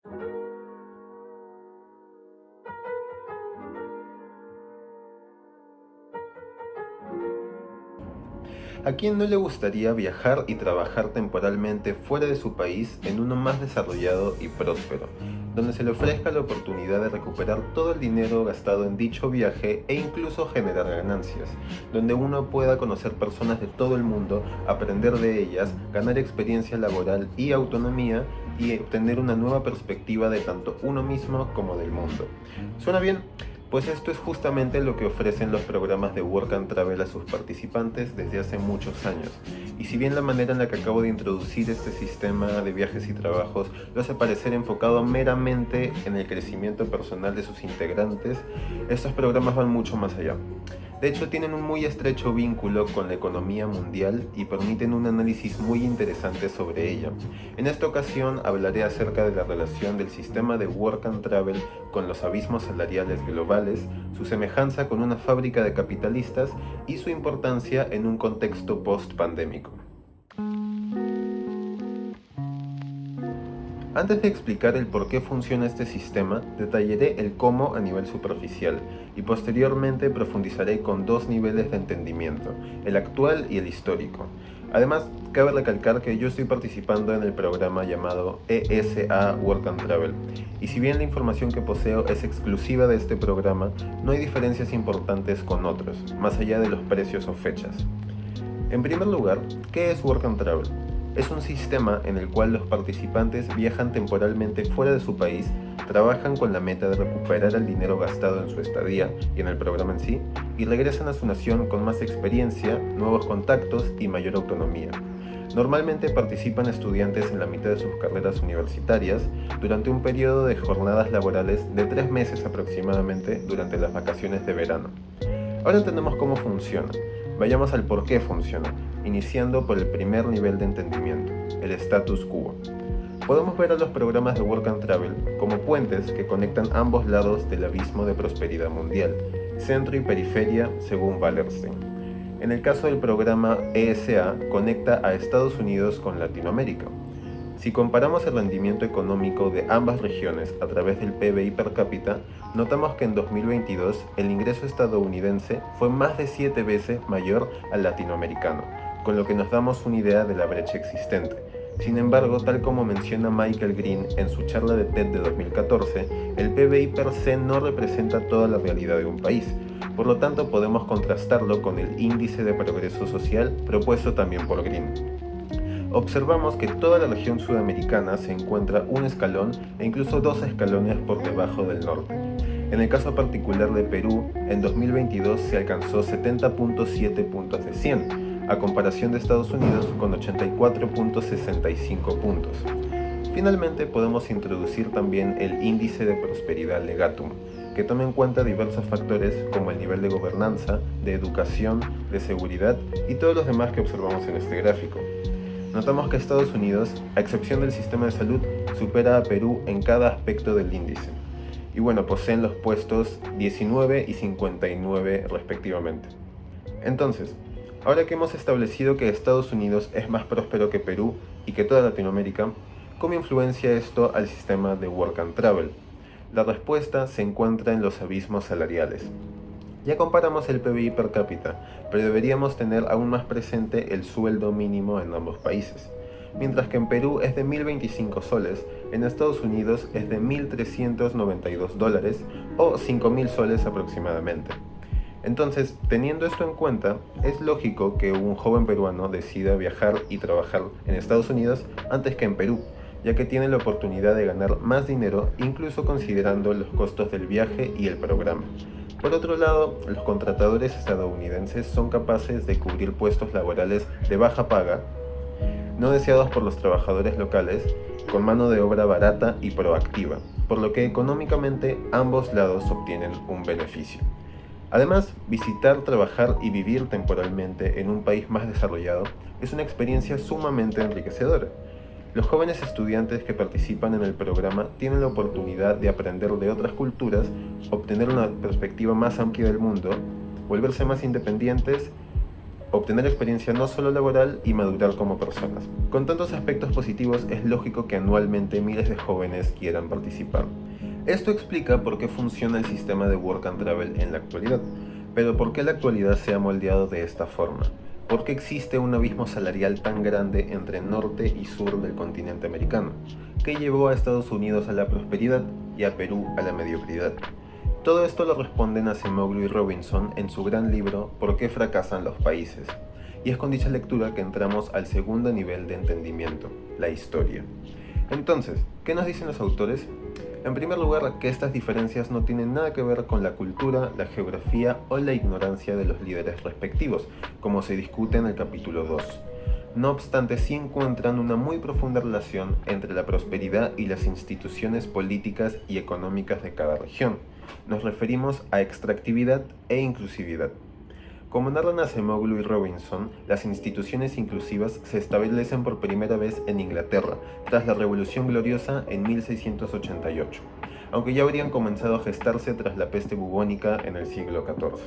¿A quién no le gustaría viajar y trabajar temporalmente fuera de su país en uno más desarrollado y próspero, donde se le ofrezca la oportunidad de recuperar todo el dinero gastado en dicho viaje e incluso generar ganancias, donde uno pueda conocer personas de todo el mundo, aprender de ellas, ganar experiencia laboral y autonomía y obtener una nueva perspectiva de tanto uno mismo como del mundo? ¿Suena bien? Pues esto es justamente lo que ofrecen los programas de Work and Travel a sus participantes desde hace muchos años. Y si bien la manera en la que acabo de introducir este sistema de viajes y trabajos lo hace parecer enfocado meramente en el crecimiento personal de sus integrantes, estos programas van mucho más allá. De hecho, tienen un muy estrecho vínculo con la economía mundial y permiten un análisis muy interesante sobre ella. En esta ocasión hablaré acerca de la relación del sistema de Work and Travel con los abismos salariales globales, su semejanza con una fábrica de capitalistas y su importancia en un contexto post-pandémico. Antes de explicar el por qué funciona este sistema, detallaré el cómo a nivel superficial y posteriormente profundizaré con dos niveles de entendimiento, el actual y el histórico. Además, cabe recalcar que yo estoy participando en el programa llamado ESA Work and Travel, y si bien la información que poseo es exclusiva de este programa, no hay diferencias importantes con otros, más allá de los precios o fechas. En primer lugar, ¿qué es Work and Travel? Es un sistema en el cual los participantes viajan temporalmente fuera de su país, trabajan con la meta de recuperar el dinero gastado en su estadía y en el programa en sí, y regresan a su nación con más experiencia, nuevos contactos y mayor autonomía. Normalmente participan estudiantes en la mitad de sus carreras universitarias durante un periodo de jornadas laborales de 3 meses aproximadamente durante las vacaciones de verano. Ahora entendemos cómo funciona. Vayamos al por qué funciona, iniciando por el primer nivel de entendimiento, el status quo. Podemos ver a los programas de Work and Travel como puentes que conectan ambos lados del abismo de prosperidad mundial, centro y periferia según Wallerstein. En el caso del programa ESA, conecta a Estados Unidos con Latinoamérica. Si comparamos el rendimiento económico de ambas regiones a través del PBI per cápita, notamos que en 2022 el ingreso estadounidense fue más de 7 veces mayor al latinoamericano, con lo que nos damos una idea de la brecha existente. Sin embargo, tal como menciona Michael Green en su charla de TED de 2014, el PBI per se no representa toda la realidad de un país. Por lo tanto, podemos contrastarlo con el índice de progreso social propuesto también por Green. Observamos que toda la región sudamericana se encuentra un escalón e incluso 2 escalones por debajo del norte. En el caso particular de Perú, en 2022 se alcanzó 70.7 puntos de 100, a comparación de Estados Unidos con 84.65 puntos. Finalmente podemos introducir también el índice de prosperidad Legatum, que toma en cuenta diversos factores como el nivel de gobernanza, de educación, de seguridad y todos los demás que observamos en este gráfico. Notamos que Estados Unidos, a excepción del sistema de salud, supera a Perú en cada aspecto del índice. Y bueno, poseen los puestos 19 y 59 respectivamente. Entonces, ahora que hemos establecido que Estados Unidos es más próspero que Perú y que toda Latinoamérica, ¿cómo influencia esto al sistema de Work and Travel? La respuesta se encuentra en los abismos salariales. Ya comparamos el PBI per cápita, pero deberíamos tener aún más presente el sueldo mínimo en ambos países. Mientras que en Perú es de 1.025 soles, en Estados Unidos es de 1.392 dólares o 5.000 soles aproximadamente. Entonces, teniendo esto en cuenta, es lógico que un joven peruano decida viajar y trabajar en Estados Unidos antes que en Perú, ya que tiene la oportunidad de ganar más dinero incluso considerando los costos del viaje y el programa. Por otro lado, los contratadores estadounidenses son capaces de cubrir puestos laborales de baja paga, no deseados por los trabajadores locales, con mano de obra barata y proactiva, por lo que económicamente ambos lados obtienen un beneficio. Además, visitar, trabajar y vivir temporalmente en un país más desarrollado es una experiencia sumamente enriquecedora. Los jóvenes estudiantes que participan en el programa tienen la oportunidad de aprender de otras culturas, obtener una perspectiva más amplia del mundo, volverse más independientes obtener experiencia no solo laboral y madurar como personas. Con tantos aspectos positivos es lógico que anualmente miles de jóvenes quieran participar. Esto explica por qué funciona el sistema de Work and Travel en la actualidad. Pero ¿por qué la actualidad se ha moldeado de esta forma? ¿Por qué existe un abismo salarial tan grande entre norte y sur del continente americano? ¿Qué llevó a Estados Unidos a la prosperidad y a Perú a la mediocridad? Todo esto lo responden Acemoglu y Robinson en su gran libro ¿Por qué fracasan los países? Y es con dicha lectura que entramos al segundo nivel de entendimiento, la historia. Entonces, ¿qué nos dicen los autores? En primer lugar, que estas diferencias no tienen nada que ver con la cultura, la geografía o la ignorancia de los líderes respectivos, como se discute en el capítulo 2. No obstante, sí encuentran una muy profunda relación entre la prosperidad y las instituciones políticas y económicas de cada región. Nos referimos a extractividad e inclusividad. Como narran Acemoglu y Robinson, las instituciones inclusivas se establecen por primera vez en Inglaterra, tras la Revolución Gloriosa en 1688, aunque ya habrían comenzado a gestarse tras la peste bubónica en el siglo XIV.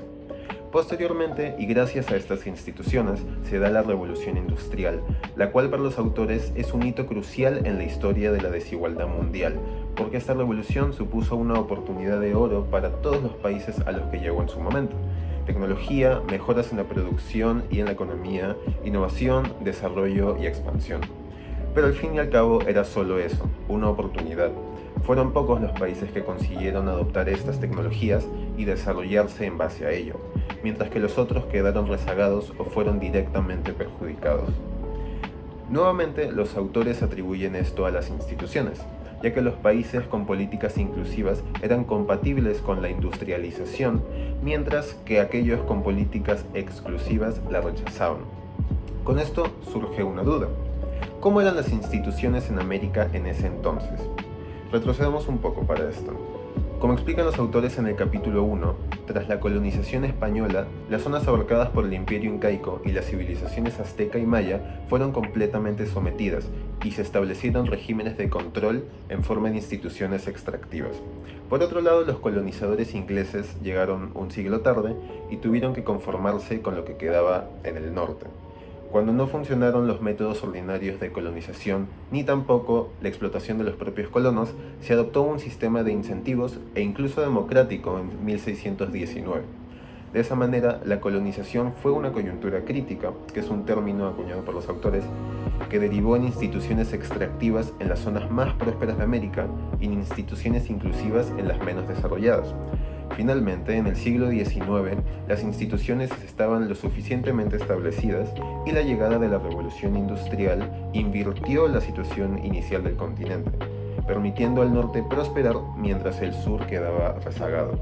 Posteriormente, y gracias a estas instituciones, se da la Revolución Industrial, la cual para los autores es un hito crucial en la historia de la desigualdad mundial, porque esta revolución supuso una oportunidad de oro para todos los países a los que llegó en su momento. Tecnología, mejoras en la producción y en la economía, innovación, desarrollo y expansión. Pero al fin y al cabo era solo eso, una oportunidad. Fueron pocos los países que consiguieron adoptar estas tecnologías y desarrollarse en base a ello, mientras que los otros quedaron rezagados o fueron directamente perjudicados. Nuevamente, los autores atribuyen esto a las instituciones, ya que los países con políticas inclusivas eran compatibles con la industrialización, mientras que aquellos con políticas exclusivas la rechazaban. Con esto surge una duda. ¿Cómo eran las instituciones en América en ese entonces? Retrocedamos un poco para esto. Como explican los autores en el capítulo 1, tras la colonización española, las zonas abarcadas por el imperio incaico y las civilizaciones azteca y maya fueron completamente sometidas y se establecieron regímenes de control en forma de instituciones extractivas. Por otro lado, los colonizadores ingleses llegaron un siglo tarde y tuvieron que conformarse con lo que quedaba en el norte. Cuando no funcionaron los métodos ordinarios de colonización, ni tampoco la explotación de los propios colonos, se adoptó un sistema de incentivos e incluso democrático en 1619. De esa manera, la colonización fue una coyuntura crítica, que es un término acuñado por los autores, que derivó en instituciones extractivas en las zonas más prósperas de América y en instituciones inclusivas en las menos desarrolladas. Finalmente, en el siglo XIX, las instituciones estaban lo suficientemente establecidas y la llegada de la Revolución Industrial invirtió la situación inicial del continente, permitiendo al norte prosperar mientras el sur quedaba rezagado.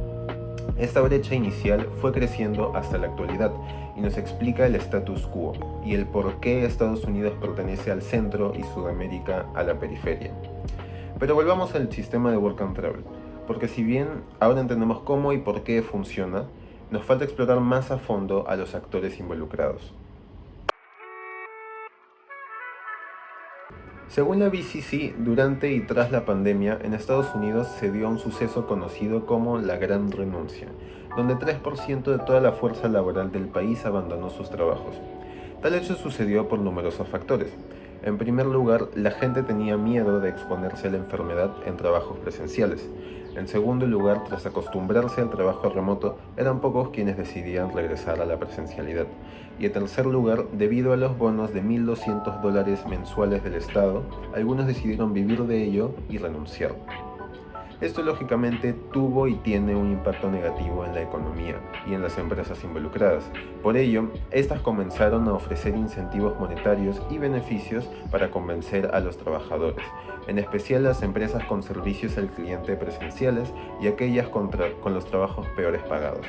Esta brecha inicial fue creciendo hasta la actualidad y nos explica el status quo y el por qué Estados Unidos pertenece al centro y Sudamérica a la periferia. Pero volvamos al sistema de Work and Travel. Porque si bien ahora entendemos cómo y por qué funciona, nos falta explorar más a fondo a los actores involucrados. Según la BCC, durante y tras la pandemia, en Estados Unidos se dio un suceso conocido como la Gran Renuncia, donde 3% de toda la fuerza laboral del país abandonó sus trabajos. Tal hecho sucedió por numerosos factores. En primer lugar, la gente tenía miedo de exponerse a la enfermedad en trabajos presenciales. En segundo lugar, tras acostumbrarse al trabajo remoto, eran pocos quienes decidían regresar a la presencialidad. Y en tercer lugar, debido a los bonos de $1.200 mensuales del Estado, algunos decidieron vivir de ello y renunciar. Esto lógicamente tuvo y tiene un impacto negativo en la economía y en las empresas involucradas. Por ello, estas comenzaron a ofrecer incentivos monetarios y beneficios para convencer a los trabajadores, en especial las empresas con servicios al cliente presenciales y aquellas con los trabajos peores pagados.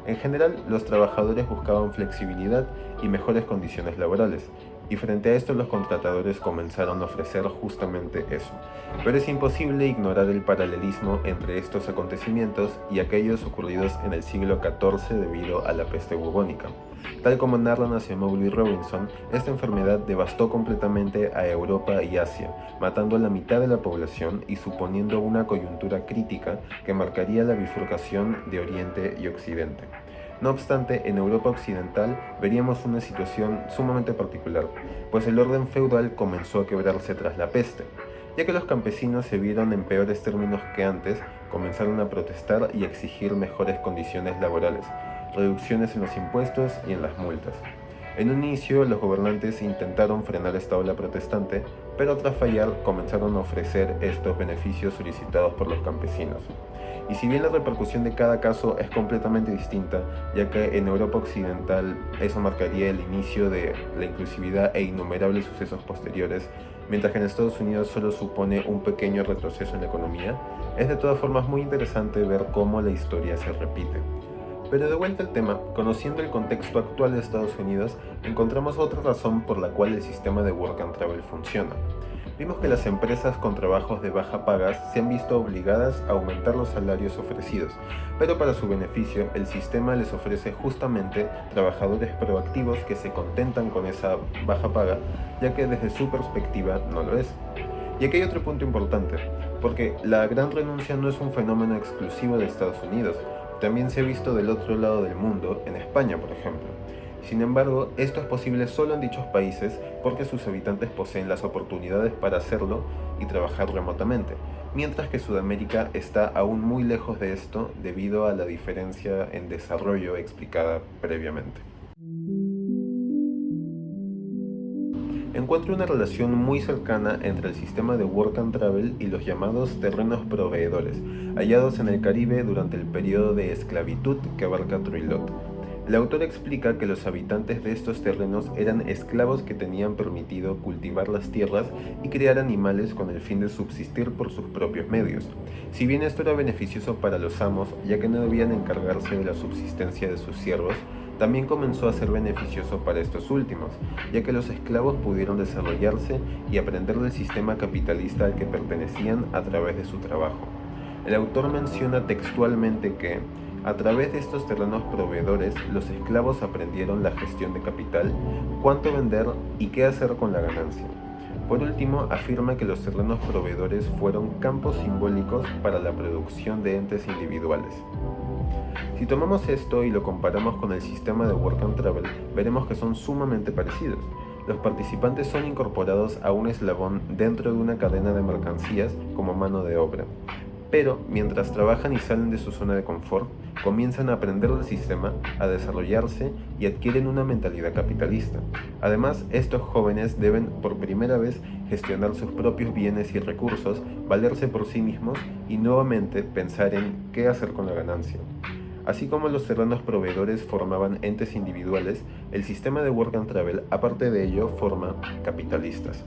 En general, los trabajadores buscaban flexibilidad y mejores condiciones laborales, y frente a esto los contratadores comenzaron a ofrecer justamente eso. Pero es imposible ignorar el paralelismo entre estos acontecimientos y aquellos ocurridos en el siglo XIV debido a la peste bubónica. Tal como narran Acemoglu y Robinson, esta enfermedad devastó completamente a Europa y Asia, matando a la mitad de la población y suponiendo una coyuntura crítica que marcaría la bifurcación de Oriente y Occidente. No obstante, en Europa Occidental veríamos una situación sumamente particular, pues el orden feudal comenzó a quebrarse tras la peste. Ya que los campesinos se vieron en peores términos que antes, comenzaron a protestar y exigir mejores condiciones laborales, reducciones en los impuestos y en las multas. En un inicio, los gobernantes intentaron frenar esta ola protestante, pero tras fallar comenzaron a ofrecer estos beneficios solicitados por los campesinos. Y si bien la repercusión de cada caso es completamente distinta, ya que en Europa Occidental eso marcaría el inicio de la inclusividad e innumerables sucesos posteriores, mientras que en Estados Unidos solo supone un pequeño retroceso en la economía, es de todas formas muy interesante ver cómo la historia se repite. Pero de vuelta al tema, conociendo el contexto actual de Estados Unidos, encontramos otra razón por la cual el sistema de Work and Travel funciona. Vimos que las empresas con trabajos de baja paga se han visto obligadas a aumentar los salarios ofrecidos, pero para su beneficio el sistema les ofrece justamente trabajadores proactivos que se contentan con esa baja paga, ya que desde su perspectiva no lo es. Y aquí hay otro punto importante, porque la gran renuncia no es un fenómeno exclusivo de Estados Unidos, también se ha visto del otro lado del mundo, en España por ejemplo. Sin embargo, esto es posible solo en dichos países porque sus habitantes poseen las oportunidades para hacerlo y trabajar remotamente, mientras que Sudamérica está aún muy lejos de esto debido a la diferencia en desarrollo explicada previamente. Encuentro una relación muy cercana entre el sistema de Work and Travel y los llamados terrenos proveedores, hallados en el Caribe durante el periodo de esclavitud que abarca Troilot. El autor explica que los habitantes de estos terrenos eran esclavos que tenían permitido cultivar las tierras y criar animales con el fin de subsistir por sus propios medios. Si bien esto era beneficioso para los amos, ya que no debían encargarse de la subsistencia de sus siervos, también comenzó a ser beneficioso para estos últimos, ya que los esclavos pudieron desarrollarse y aprender del sistema capitalista al que pertenecían a través de su trabajo. El autor menciona textualmente que, a través de estos terrenos proveedores, los esclavos aprendieron la gestión de capital, cuánto vender y qué hacer con la ganancia. Por último, afirma que los terrenos proveedores fueron campos simbólicos para la producción de entes individuales. Si tomamos esto y lo comparamos con el sistema de Work and Travel, veremos que son sumamente parecidos. Los participantes son incorporados a un eslabón dentro de una cadena de mercancías como mano de obra. Pero, mientras trabajan y salen de su zona de confort, comienzan a aprender del sistema, a desarrollarse y adquieren una mentalidad capitalista. Además, estos jóvenes deben por primera vez gestionar sus propios bienes y recursos, valerse por sí mismos y nuevamente pensar en qué hacer con la ganancia. Así como los terrenos proveedores formaban entes individuales, el sistema de Work and Travel, aparte de ello, forma capitalistas.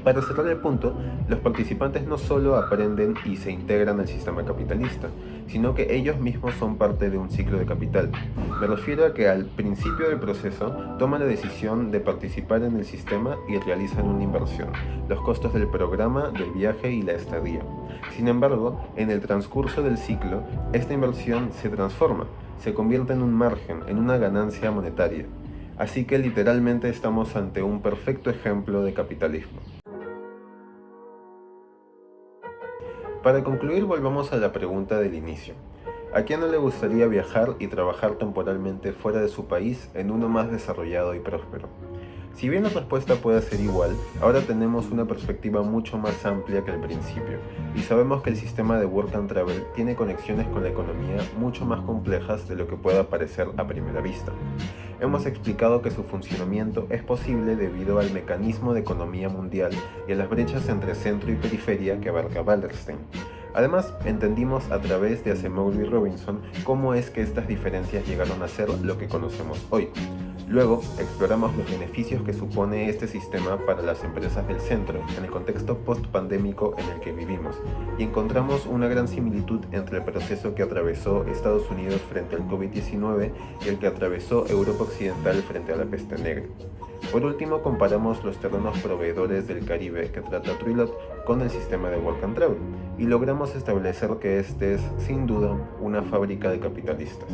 Para cerrar el punto, los participantes no solo aprenden y se integran al sistema capitalista, sino que ellos mismos son parte de un ciclo de capital. Me refiero a que al principio del proceso toman la decisión de participar en el sistema y realizan una inversión, los costos del programa, del viaje y la estadía. Sin embargo, en el transcurso del ciclo, esta inversión se transforma, se convierte en un margen, en una ganancia monetaria. Así que literalmente estamos ante un perfecto ejemplo de capitalismo. Para concluir, volvamos a la pregunta del inicio. ¿A quién no le gustaría viajar y trabajar temporalmente fuera de su país en uno más desarrollado y próspero? Si bien la respuesta puede ser igual, ahora tenemos una perspectiva mucho más amplia que al principio, y sabemos que el sistema de Work and Travel tiene conexiones con la economía mucho más complejas de lo que pueda parecer a primera vista. Hemos explicado que su funcionamiento es posible debido al mecanismo de economía mundial y a las brechas entre centro y periferia que abarca Wallerstein. Además, entendimos a través de Acemoglu y Robinson cómo es que estas diferencias llegaron a ser lo que conocemos hoy. Luego, exploramos los beneficios que supone este sistema para las empresas del centro, en el contexto post-pandémico en el que vivimos, y encontramos una gran similitud entre el proceso que atravesó Estados Unidos frente al COVID-19 y el que atravesó Europa Occidental frente a la peste negra. Por último, comparamos los terrenos proveedores del Caribe que trata Troilot con el sistema de Work and Travel, y logramos establecer que este es, sin duda, una fábrica de capitalistas.